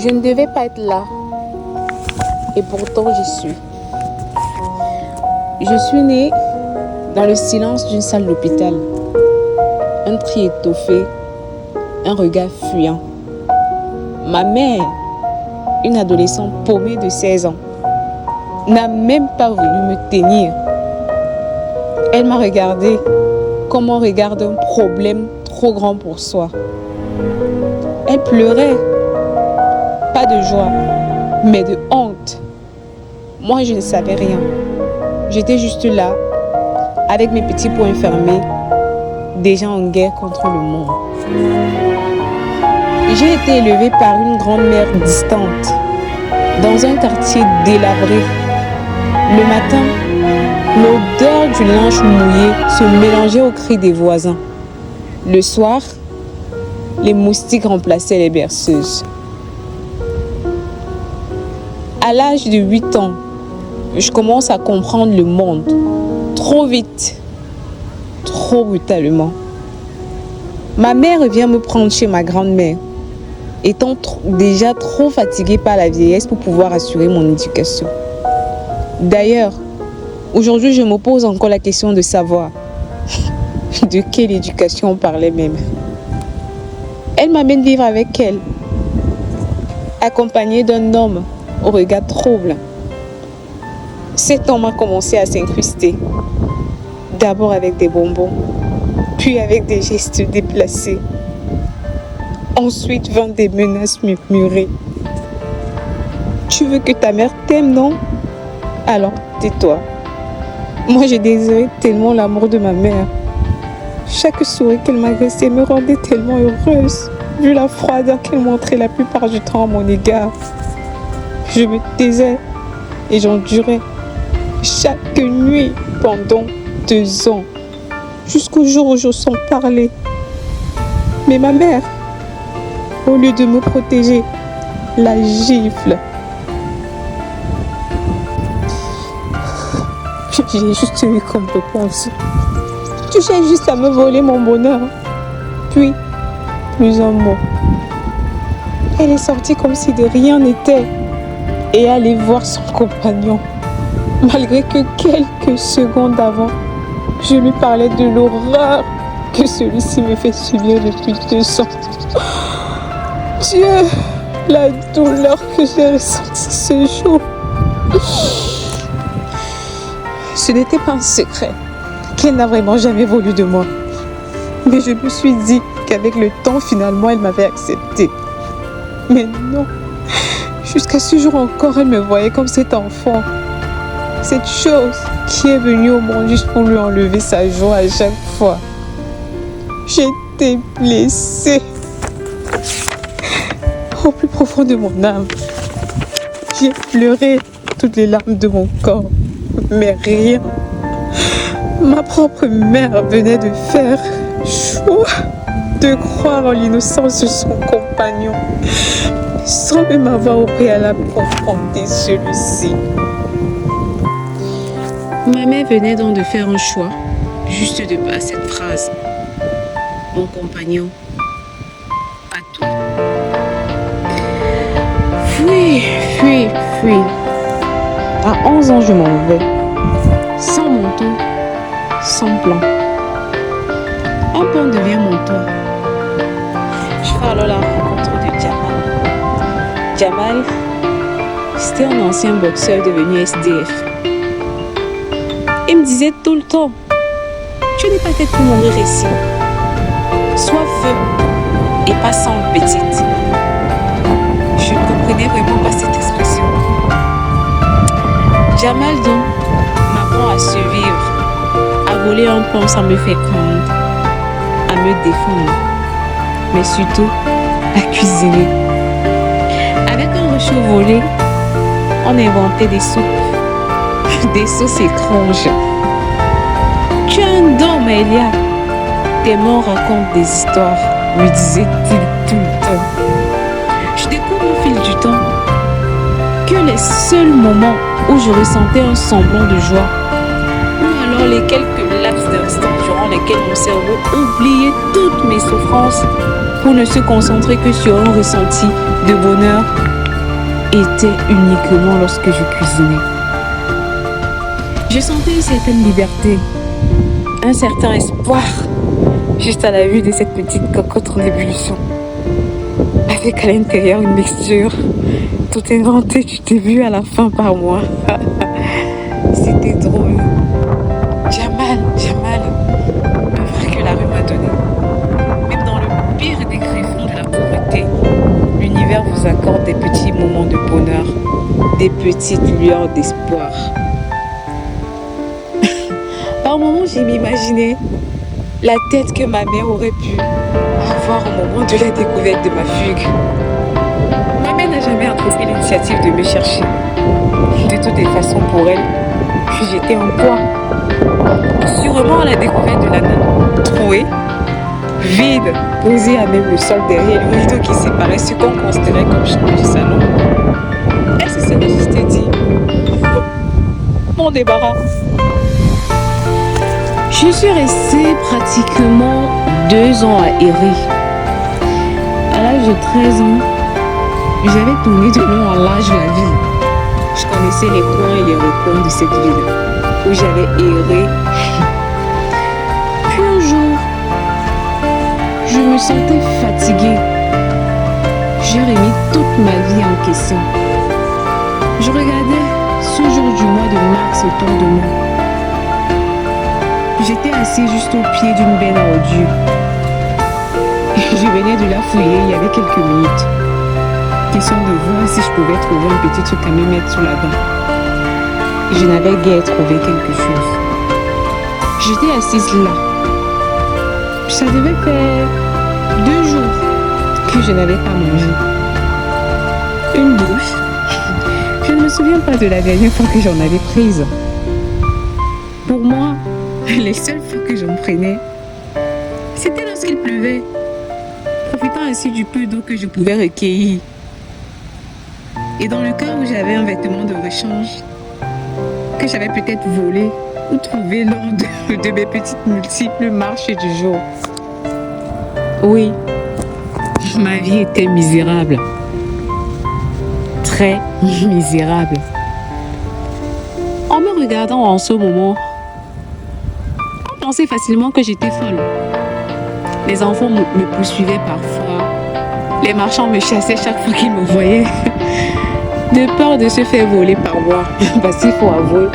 Je ne devais pas être là. Et pourtant, j'y suis. Je suis née dans le silence d'une salle d'hôpital. Un cri étoffé, un regard fuyant. Ma mère, une adolescente paumée de 16 ans, n'a même pas voulu me tenir. Elle m'a regardé comme on regarde un problème trop grand pour soi. Elle pleurait, pas de joie, mais de honte. Moi, je ne savais rien. J'étais juste là, avec mes petits poings fermés, déjà en guerre contre le monde. J'ai été élevée par une grand-mère distante, dans un quartier délabré. Le matin, l'odeur du linge mouillé se mélangeait aux cris des voisins. Le soir, les moustiques remplaçaient les berceuses. À l'âge de 8 ans, je commence à comprendre le monde trop vite, trop brutalement. Ma mère vient me prendre chez ma grand-mère, étant déjà trop fatiguée par la vieillesse pour pouvoir assurer mon éducation. D'ailleurs, aujourd'hui, je me pose encore la question de savoir de quelle éducation on parlait même. Elle m'amène vivre avec elle, accompagnée d'un homme au regard trouble. Cet homme a commencé à s'incruster, d'abord avec des bonbons, puis avec des gestes déplacés. Ensuite vint des menaces murmurées. Tu veux que ta mère t'aime, non? Alors tais-toi. Moi, je désirais tellement l'amour de ma mère. Chaque sourire qu'elle m'agressait me rendait tellement heureuse, vu la froideur qu'elle montrait la plupart du temps à mon égard. Je me taisais et j'endurais chaque nuit pendant 2 ans, jusqu'au jour où je sens parler. Mais ma mère, au lieu de me protéger, la gifle. J'ai juste eu comme réponse: tu cherches juste à me voler mon bonheur. Puis, plus un mot. Elle est sortie comme si de rien n'était et allait voir son compagnon. Malgré que quelques secondes avant, je lui parlais de l'horreur que celui-ci me fait subir depuis 2 ans. Dieu, la douleur que j'ai ressentie ce jour. Ce n'était pas un secret qu'elle n'a vraiment jamais voulu de moi. Mais je me suis dit qu'avec le temps, finalement, elle m'avait accepté. Mais non, jusqu'à ce jour encore, elle me voyait comme cet enfant. Cette chose qui est venue au monde juste pour lui enlever sa joie à chaque fois. J'étais blessée. Au plus profond de mon âme, j'ai pleuré toutes les larmes de mon corps. Mais rien. Ma propre mère venait de faire choix de croire en l'innocence de son compagnon, sans même avoir au préalable confronté celui-ci. Ma mère venait donc de faire un choix, juste de par cette phrase: mon compagnon, pas toi. Fuis. À 11 ans, je m'en vais. Sans manteau, sans plan. Un pont devient mon toit. Je fais alors la rencontre de Jamal. Jamal, c'était un ancien boxeur devenu SDF. Il me disait tout le temps: tu n'es pas faite pour mourir ici. Sois feu et pas sans petite. Je ne comprenais vraiment pas cette expression. Jamal donc m'apprend à survivre, à voler un pont sans me faire craindre, à me défendre, mais surtout à cuisiner. Avec un réchaud volé, on inventait des soupes, des sauces étranges. Tu as un don, Maëlia. Tes mains racontent des histoires, lui disait-il tout le temps. Je découvre au fil du temps que les seuls moments où je ressentais un semblant de joie, ou alors les quelques laps d'instants durant lesquels mon cerveau oubliait toutes mes souffrances pour ne se concentrer que sur un ressenti de bonheur, était uniquement lorsque je cuisinais. Je sentais une certaine liberté, un certain espoir, juste à la vue de cette petite cocotte en ébullition. Avec à l'intérieur une mixture tout inventée du début à la fin par moi. C'était drôle. Jamal, l'œuvre que la rue m'a donnée. Même dans le pire des griffons de la pauvreté, l'univers vous accorde des petits moments de bonheur, des petites lueurs d'espoir. Par moments, j'ai m'imaginé la tête que ma mère aurait pu avoir au moment de la découverte de ma fugue. Ma mère n'a jamais entrepris l'initiative de me chercher. De toutes les façons, pour elle, j'étais en poids. Sûrement à la découverte de la nappe trouée, vide, posée à même le sol derrière le rideau qui séparait ce qu'on considérait comme chambre du salon. Elle se serait juste dit mon débarras. Je suis restée pratiquement 2 ans à errer. À l'âge de 13 ans, j'avais tourné de long en large la ville. Je connaissais les coins et les recoins de cette ville où j'avais erré. Puis un jour, je me sentais fatiguée. J'ai remis toute ma vie en question. Je regardais ce jour du mois de mars autour de moi. J'étais assise juste au pied d'une benne à ordures. Je venais de la fouiller il y avait quelques minutes. Question de voir si je pouvais trouver un petit truc à me mettre sous la dent. Je n'avais guère trouvé quelque chose. J'étais assise là. Ça devait faire 2 jours que je n'avais pas mangé. Une douche. Je ne me souviens pas de la dernière fois que j'en avais prise. Pour moi, les seules fois que j'en prenais, c'était lorsqu'il pleuvait, profitant ainsi du peu d'eau que je pouvais recueillir. Et dans le cas où j'avais un vêtement de rechange, que j'avais peut-être volé ou trouvé lors de mes petites multiples marches du jour. Oui, ma vie était misérable. Très misérable. En me regardant en ce moment, on pensait facilement que j'étais folle. Les enfants me poursuivaient parfois. Les marchands me chassaient chaque fois qu'ils me voyaient. De peur de se faire voler par moi. Parce qu'il faut avouer,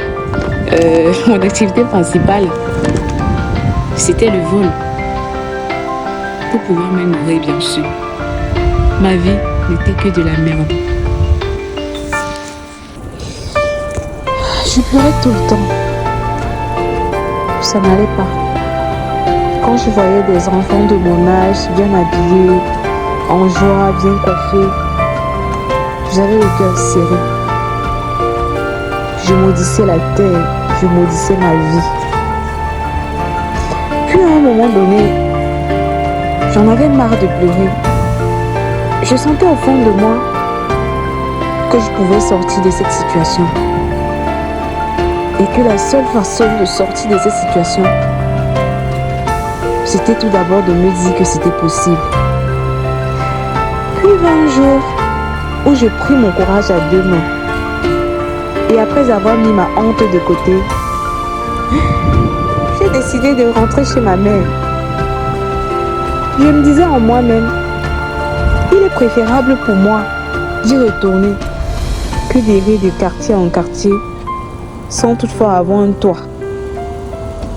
mon activité principale, c'était le vol. Pour pouvoir me nourrir, bien sûr. Ma vie n'était que de la merde. Je pleurais tout le temps. Ça n'allait pas. Quand je voyais des enfants de mon âge bien habillés, en joie, bien coiffés, j'avais le cœur serré. Je maudissais la terre, je maudissais ma vie. Puis à un moment donné, j'en avais marre de pleurer. Je sentais au fond de moi que je pouvais sortir de cette situation. Et que la seule façon de sortir de cette situation, c'était tout d'abord de me dire que c'était possible. Puis vint un jour où je pris mon courage à 2 mains. Et après avoir mis ma honte de côté, j'ai décidé de rentrer chez ma mère. Je me disais en moi-même, il est préférable pour moi d'y retourner que d'errer de quartier en quartier sans toutefois avoir un toit.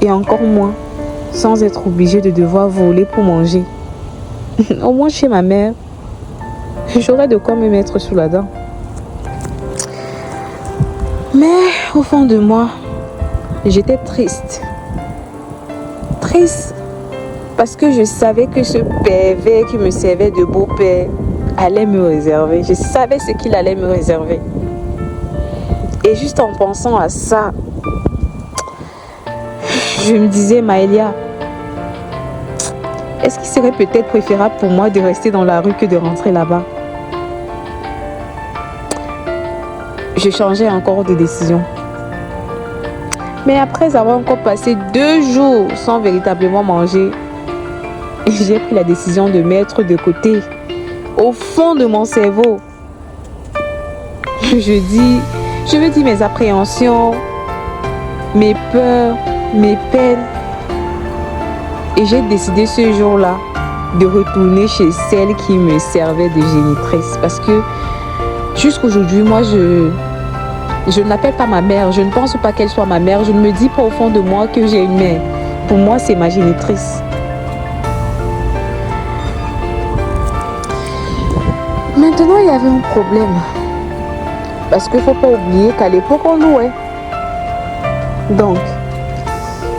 Et encore moins sans être obligé de devoir voler pour manger. Au moins chez ma mère, j'aurais de quoi me mettre sous la dent. Mais au fond de moi, j'étais triste. Triste parce que je savais que ce pervers qui me servait de beau-père allait me réserver. Je savais ce qu'il allait me réserver. Et juste en pensant à ça, je me disais, Maëlia, est-ce qu'il serait peut-être préférable pour moi de rester dans la rue que de rentrer là-bas? Je changeais encore de décision. Mais après avoir encore passé 2 jours sans véritablement manger, j'ai pris la décision de mettre de côté, au fond de mon cerveau, Je me dis mes appréhensions, mes peurs, mes peines. Et j'ai décidé ce jour-là de retourner chez celle qui me servait de génitrice. Parce que jusqu'aujourd'hui, moi, je ne l'appelle pas ma mère. Je ne pense pas qu'elle soit ma mère. Je ne me dis pas au fond de moi que j'ai une mère. Pour moi, c'est ma génitrice. Maintenant, il y avait un problème. Parce qu'il ne faut pas oublier qu'à l'époque, on louait. Donc,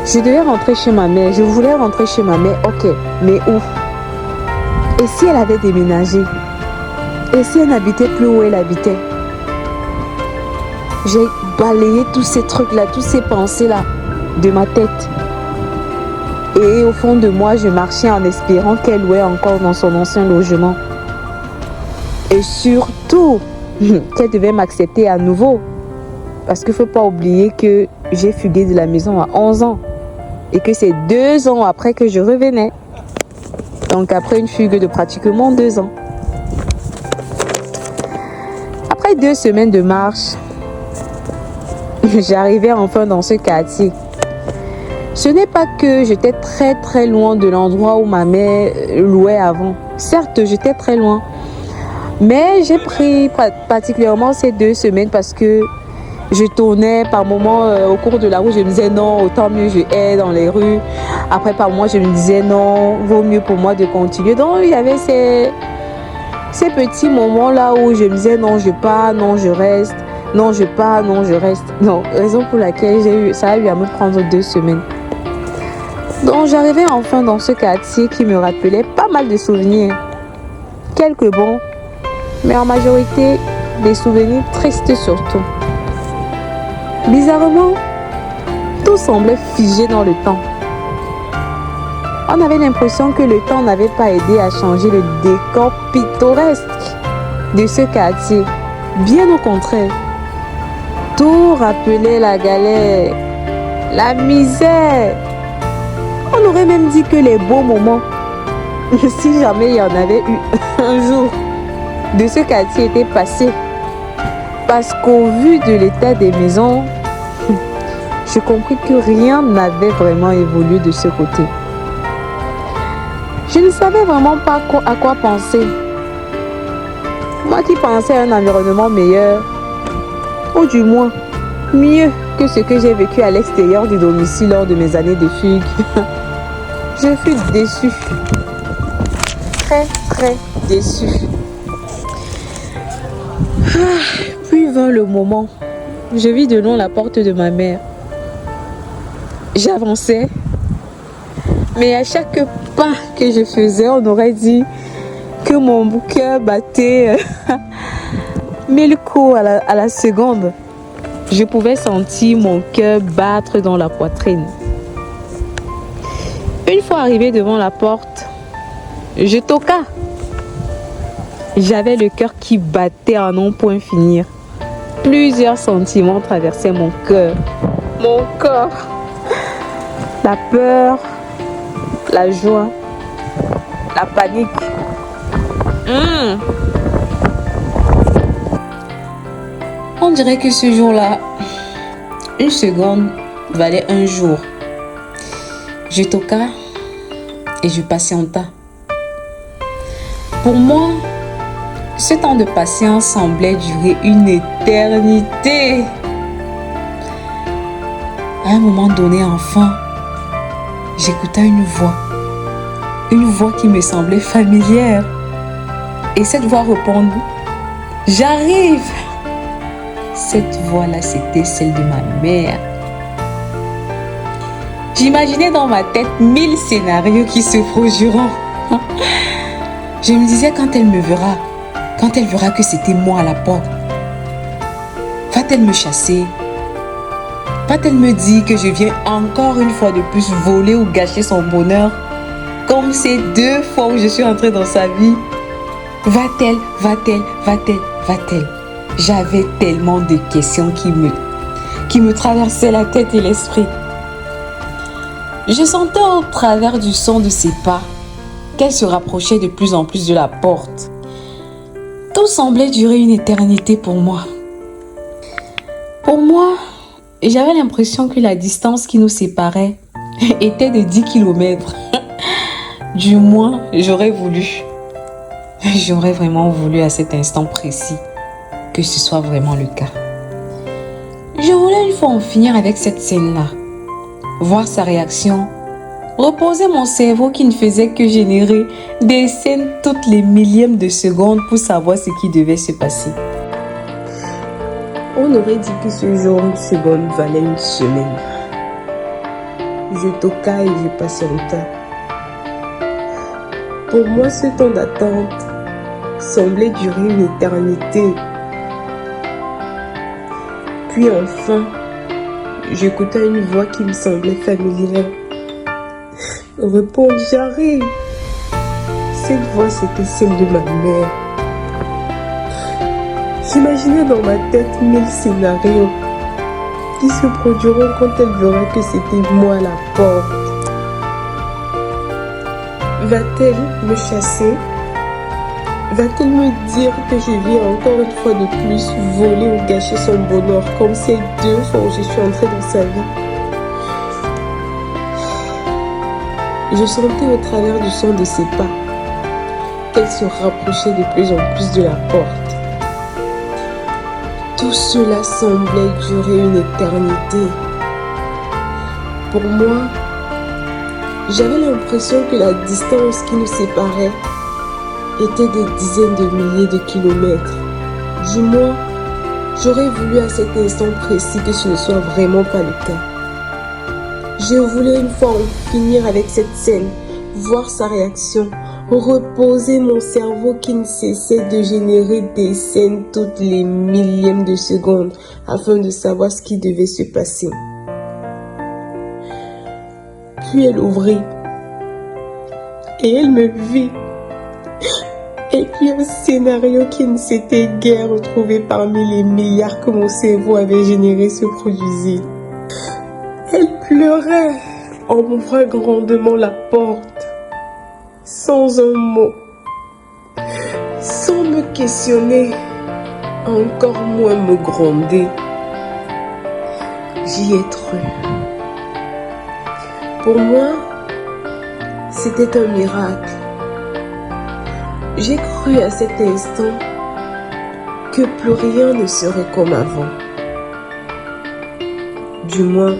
je devais rentrer chez ma mère. Je voulais rentrer chez ma mère. Ok, mais où? Et si elle avait déménagé? Et si elle n'habitait plus où elle habitait? J'ai balayé tous ces trucs-là, toutes ces pensées-là de ma tête. Et au fond de moi, je marchais en espérant qu'elle louait encore dans son ancien logement. Et surtout, qu'elle devait m'accepter à nouveau. Parce qu'il ne faut pas oublier que j'ai fugué de la maison à 11 ans. Et que c'est 2 ans après que je revenais. Donc après une fugue de pratiquement 2 ans. Après 2 semaines de marche, j'arrivais enfin dans ce quartier. Ce n'est pas que j'étais très loin de l'endroit où ma mère louait avant. Certes, j'étais très loin. Mais j'ai pris particulièrement ces 2 semaines parce que je tournais par moments au cours de la route. Je me disais non, autant mieux je hais dans les rues. Après par moments, je me disais non, vaut mieux pour moi de continuer. Donc il y avait ces petits moments-là où je me disais non, je pars, non, je reste. Non, je pars, non, je reste. Non, raison pour laquelle ça a eu à me prendre 2 semaines. Donc j'arrivais enfin dans ce quartier qui me rappelait pas mal de souvenirs. Quelques bons, mais en majorité des souvenirs tristes surtout. Bizarrement, tout semblait figé dans le temps. On avait l'impression que le temps n'avait pas aidé à changer le décor pittoresque de ce quartier. Bien au contraire. Tout rappelait la galère, la misère. On aurait même dit que les beaux moments, si jamais il y en avait eu un jour, de ce quartier étaient passés. Parce qu'au vu de l'état des maisons, je compris que rien n'avait vraiment évolué de ce côté. Je ne savais vraiment pas à quoi penser. Moi qui pensais à un environnement meilleur, ou du moins mieux que ce que j'ai vécu à l'extérieur du domicile lors de mes années de fugue, je fus déçue. Très déçue. Puis vint le moment. Je vis de loin la porte de ma mère. J'avançais. Mais à chaque pas que je faisais, on aurait dit que mon cœur battait 1000 coups à la seconde. Je pouvais sentir mon cœur battre dans la poitrine. Une fois arrivé devant la porte, je toqua. J'avais le cœur qui battait à non point finir. Plusieurs sentiments traversaient mon cœur, mon corps. La peur, la joie, la panique. On dirait que ce jour-là, une seconde valait un jour. Je toqua et je patienta. Pour moi, ce temps de patience semblait durer une éternité. À un moment donné, enfin, j'écoutais une voix qui me semblait familière. Et cette voix répondit, « J'arrive !» Cette voix-là, c'était celle de ma mère. J'imaginais dans ma tête 1000 scénarios qui se produiront. Je me disais, quand elle me verra, quand elle verra que c'était moi à la porte, va-t-elle me chasser? Va-t-elle me dire que je viens encore une fois de plus voler ou gâcher son bonheur, comme ces 2 fois où je suis entrée dans sa vie? Va-t-elle? J'avais tellement de questions qui me traversaient la tête et l'esprit. Je sentais au travers du son de ses pas qu'elle se rapprochait de plus en plus de la porte. Tout semblait durer une éternité pour moi. Pour moi, j'avais l'impression que la distance qui nous séparait était de 10 kilomètres. Du moins, j'aurais vraiment voulu à cet instant précis que ce soit vraiment le cas. Je voulais une fois en finir avec cette scène-là, voir sa réaction, reposer mon cerveau qui ne faisait que générer des scènes toutes les millièmes de secondes pour savoir ce qui devait se passer. On aurait dit que ce jour, une seconde valait une semaine. Je toquais et je patientais. Pour moi, ce temps d'attente semblait durer une éternité. Puis enfin, j'écoutais une voix qui me semblait familière. Répondre, j'arrive. Cette voix, c'était celle de ma mère. J'imaginais dans ma tête 1000 scénarios qui se produiront quand elle verra que c'était moi à la porte. Va-t-elle me chasser? Va-t-elle me dire que je viens encore une fois de plus voler ou gâcher son bonheur comme ces 2 fois où je suis entrée dans sa vie? Je sentais au travers du son de ses pas qu'elle se rapprochait de plus en plus de la porte. Tout cela semblait durer une éternité. Pour moi, j'avais l'impression que la distance qui nous séparait était des dizaines de milliers de kilomètres. Du moins, j'aurais voulu à cet instant précis que ce ne soit vraiment pas le cas. Je voulais une fois en finir avec cette scène, voir sa réaction, reposer mon cerveau qui ne cessait de générer des scènes toutes les millièmes de secondes afin de savoir ce qui devait se passer. Puis elle ouvrit et elle me vit. Et puis un scénario qui ne s'était guère retrouvé parmi les milliards que mon cerveau avait généré se produisit. Elle pleurait en m'ouvrant grandement la porte, sans un mot, sans me questionner, encore moins me gronder. J'y ai cru. Pour moi, c'était un miracle. J'ai cru à cet instant que plus rien ne serait comme avant. Du moins,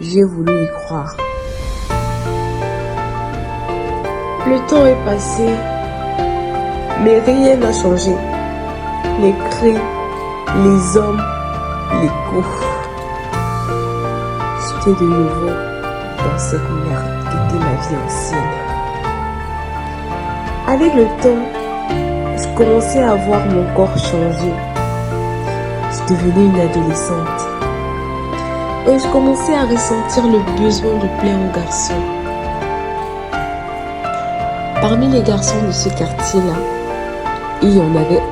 j'ai voulu y croire. Le temps est passé, mais rien n'a changé. Les cris, les hommes, les coups. J'étais de nouveau dans cette merde qui était ma vie ancienne. Avec le temps, je commençais à voir mon corps changer. Je devenais une adolescente. Et je commençais à ressentir le besoin de plaire aux garçons. Parmi les garçons de ce quartier-là, il y en avait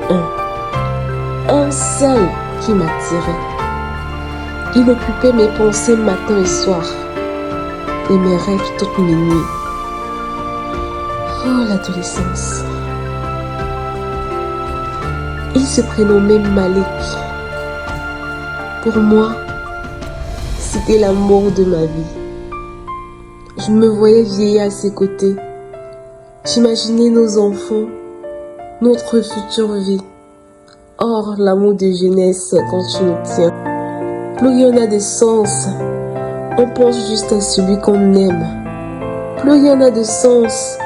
un seul qui m'attirait. Il occupait mes pensées matin et soir, et mes rêves toutes mes nuits. Oh, l'adolescence. Il se prénommait Malik. Pour moi, c'était l'amour de ma vie. Je me voyais vieillir à ses côtés. J'imaginais nos enfants, notre future vie. Or, l'amour de jeunesse, quand tu le tiens, plus il y en a de sens. On pense juste à celui qu'on aime. Plus il y en a de sens,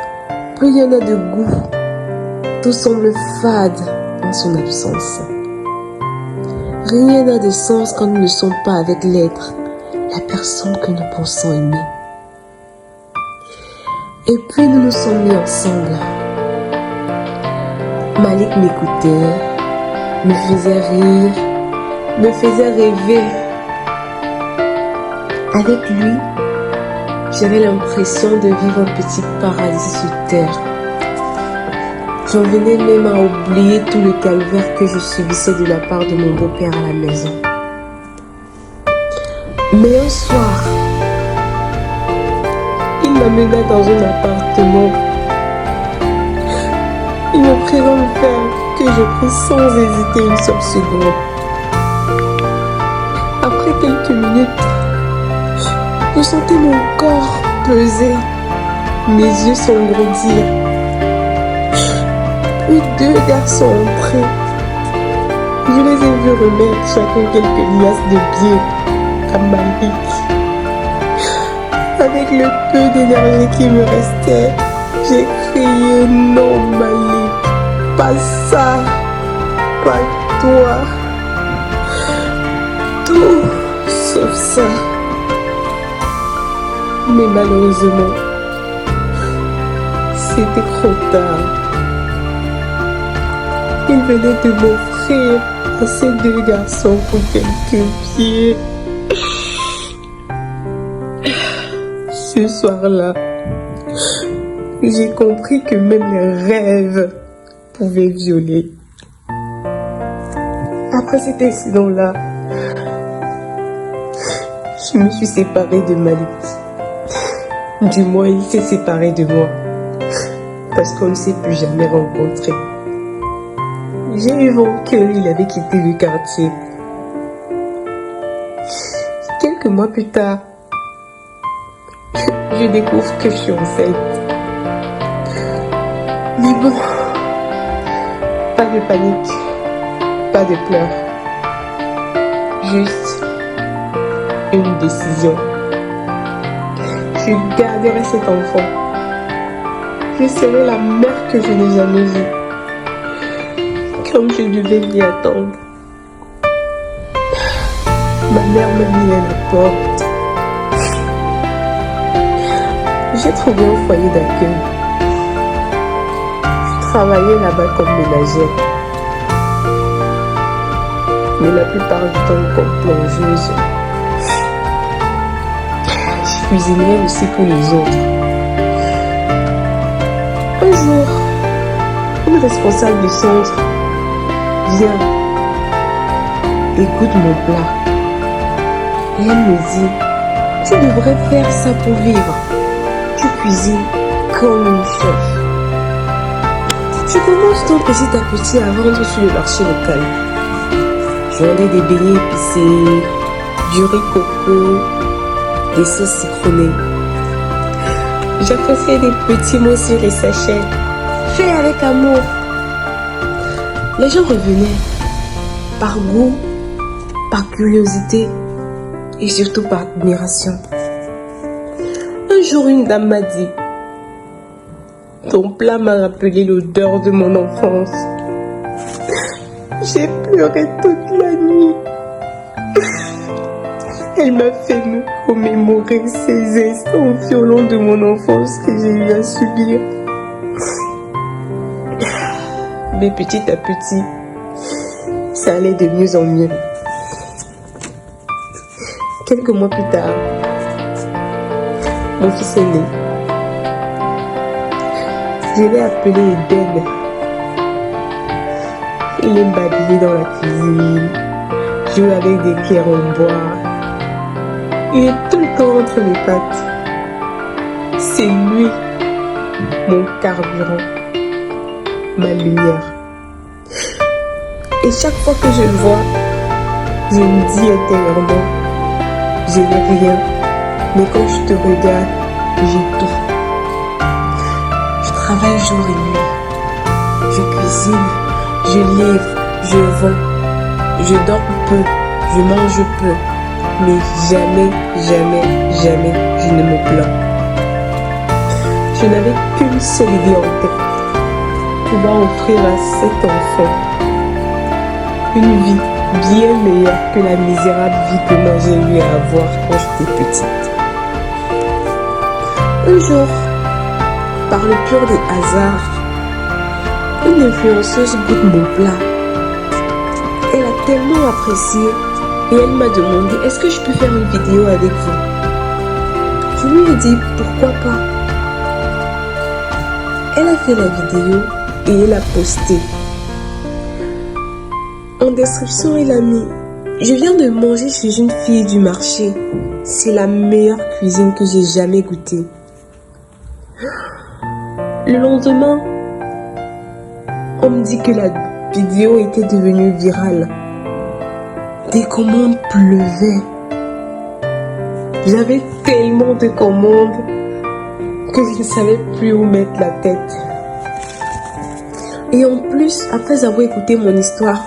plus il y en a de goût. Tout semble fade en son absence. Rien n'a de sens quand nous ne sommes pas avec l'être, la personne que nous pensons aimer. Et puis nous nous sommes mis ensemble. Malik m'écoutait, me faisait rire, me faisait rêver. Avec lui, j'avais l'impression de vivre un petit paradis sur terre. J'en venais même à oublier tout le calvaire que je subissais de la part de mon beau-père à la maison. Mais un soir, il m'amena dans un appartement. Il me prit dans le verre que je pris sans hésiter une seule seconde. Après quelques minutes, je sentais mon corps peser, mes yeux s'engrandir. Puis deux garçons entrés. Je les ai vus remettre chacun quelques liasses de billets à Malik. Avec le peu d'énergie qui me restait, j'ai crié non Malik, pas ça, pas toi. Tout sauf ça. Mais malheureusement, c'était trop tard. Il venait de m'offrir à ces deux garçons pour quelques pieds. Ce soir-là, j'ai compris que même les rêves pouvaient violer. Après cet incident-là, je me suis séparée de Malik. Du moins, il s'est séparé de moi. Parce qu'on ne s'est plus jamais rencontrés. J'ai eu vent qu'il avait quitté le quartier. Quelques mois plus tard, je découvre que je suis enceinte. Mais bon, pas de panique, pas de pleurs. Juste une décision. Je garderai cet enfant. Je serai la mère que je n'ai jamais vue. Comme je devais m'y attendre. Ma mère m'a mis à la porte. J'ai trouvé un foyer d'accueil. Je travaillais là-bas comme ménagère. Mais la plupart du temps comme plongeuse. Je cuisinais aussi pour les autres. Un jour, une responsable du centre vient et goûte mon plat. Et elle me dit, tu devrais faire ça pour vivre. Tu cuisines comme une chef. Je commence donc petit à petit à vendre sur le marché local. Je vendais des beignets épicés, du riz coco, des sauces citronnées. J'appréciais des petits mots sur les sachets, faits avec amour. Les gens revenaient par goût, par curiosité et surtout par admiration. Un jour, une dame m'a dit, ton plat m'a rappelé l'odeur de mon enfance. J'ai pleuré toute la nuit. Elle m'a fait me remémorer ces instants violents de mon enfance que j'ai eu à subir. Mais petit à petit, ça allait de mieux en mieux. Quelques mois plus tard, mon fils est né. Je l'ai appelé Eden. Il aime babiller dans la cuisine, joue avec des pierres en bois. Il est tout le temps entre mes pattes. C'est lui, mon carburant, ma lumière. Et chaque fois que je le vois, je me dis intérieurement, je n'ai rien, mais quand je te regarde, j'ai tout. Je travaille jour et nuit. Je cuisine, je livre, je vends. Je dors peu, je mange peu. Mais jamais, jamais, jamais, je ne me plains. Je n'avais qu'une seule idée en tête. Pouvoir offrir à cet enfant une vie bien meilleure que la misérable vie que moi j'ai eu à avoir quand j'étais petite. Un jour, par le pur des hasards, une influenceuse goûte mon plat. Elle a tellement apprécié et elle m'a demandé est-ce que je peux faire une vidéo avec vous. Je lui ai dit pourquoi pas. Elle a fait la vidéo et elle a posté. En description, elle a mis je viens de manger chez une fille du marché. C'est la meilleure cuisine que j'ai jamais goûtée. Le lendemain, on me dit que la vidéo était devenue virale. Des commandes pleuvaient. J'avais tellement de commandes que je ne savais plus où mettre la tête. Et en plus, après avoir écouté mon histoire,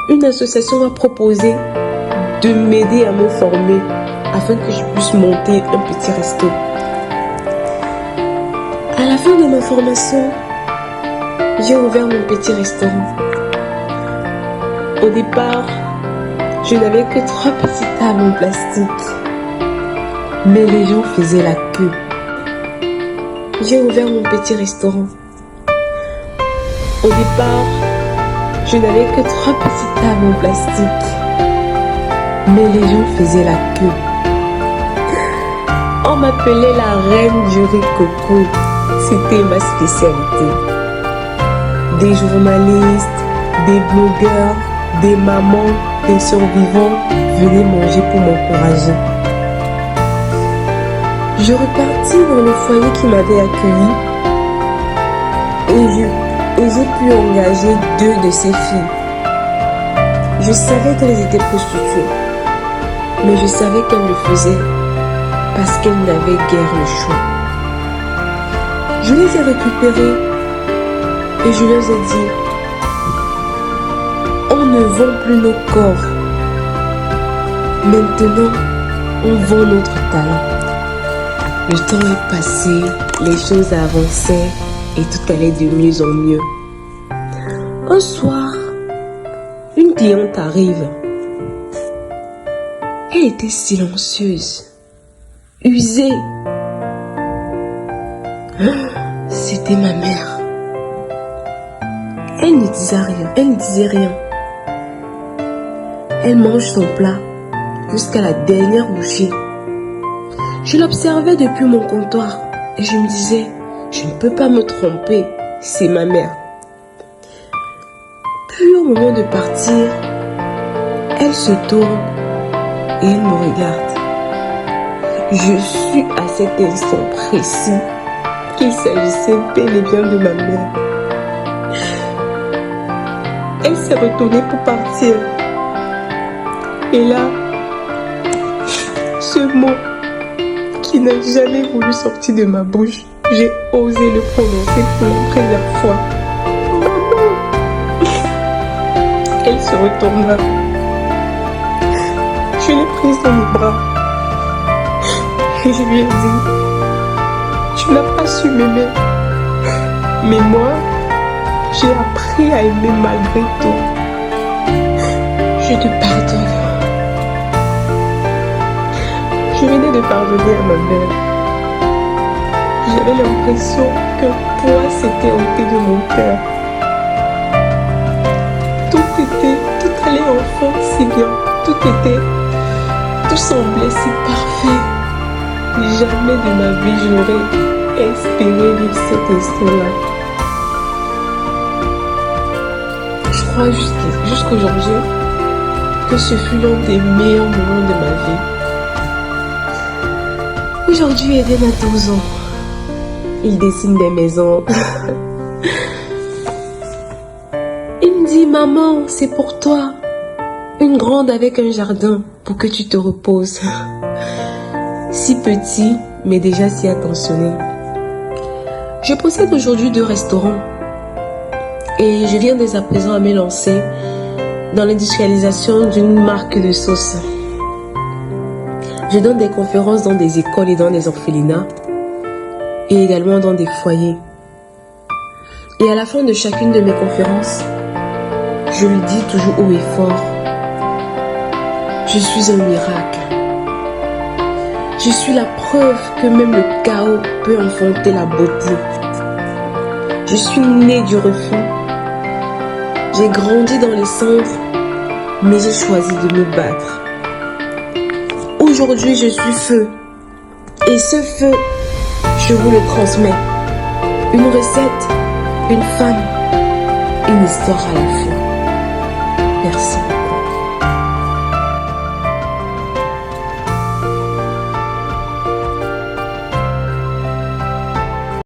une association m'a proposé de m'aider à me former afin que je puisse monter un petit resto. À la fin de ma formation, j'ai ouvert mon petit restaurant. Au départ, je n'avais que 3 petites tables en plastique, mais les gens faisaient la queue. J'ai ouvert mon petit restaurant. Au départ, je n'avais que 3 petites tables en plastique, mais les gens faisaient la queue. On m'appelait la reine du riz coco. C'était ma spécialité. Des journalistes, des blogueurs, des mamans, des survivants venaient manger pour m'encourager. Je repartis dans le foyer qui m'avait accueilli et j'ai pu engager 2 de ces filles. Je savais qu'elles étaient prostituées, mais je savais qu'elles le faisaient parce qu'elles n'avaient guère le choix. Je les ai récupérées et je leur ai dit: on ne vend plus nos corps. Maintenant, on vend notre talent. Le temps est passé, les choses avançaient et tout allait de mieux en mieux. Un soir, une cliente arrive. Elle était silencieuse, usée. C'était ma mère. Elle ne disait rien, elle ne disait rien. Elle mange son plat jusqu'à la dernière bouchée. Je l'observais depuis mon comptoir et je me disais: je ne peux pas me tromper, c'est ma mère. Puis au moment de partir, elle se tourne et elle me regarde. Je suis à cet instant précis qu'il s'agissait bel et bien de ma mère. Elle s'est retournée pour partir. Et là, ce mot qui n'a jamais voulu sortir de ma bouche, j'ai osé le prononcer pour la première fois. Maman! Elle se retourna. Je l'ai prise dans mes bras. Et je lui ai dit: tu n'as pas su m'aimer. Mais moi, j'ai appris à aimer malgré tout. Je te pardonne. Je venais de pardonner à ma mère. J'avais l'impression qu'un poids s'était ôté de mon cœur. Tout allait enfin si bien. Tout semblait si parfait. Jamais de ma vie je n'aurais espéré vivre cet instant-là. Je crois jusqu'aujourd'hui que ce fut l'un des meilleurs moments de ma vie. Aujourd'hui, Eden a 12 ans. Il dessine des maisons. Il me dit: maman, c'est pour toi. Une grande avec un jardin pour que tu te reposes. Si petit, mais déjà si attentionné. Je possède aujourd'hui 2 restaurants. Et je viens dès à présent à me lancer dans l'industrialisation d'une marque de sauce. Je donne des conférences dans des écoles et dans des orphelinats, et également dans des foyers. Et à la fin de chacune de mes conférences, je lui dis toujours haut et fort: je suis un miracle. Je suis la preuve que même le chaos peut enfanter la beauté. Je suis née du refus. J'ai grandi dans les cendres, mais j'ai choisi de me battre. Aujourd'hui, je suis feu. Et ce feu, je vous le transmets. Une recette, une femme, une histoire à la fin. Merci.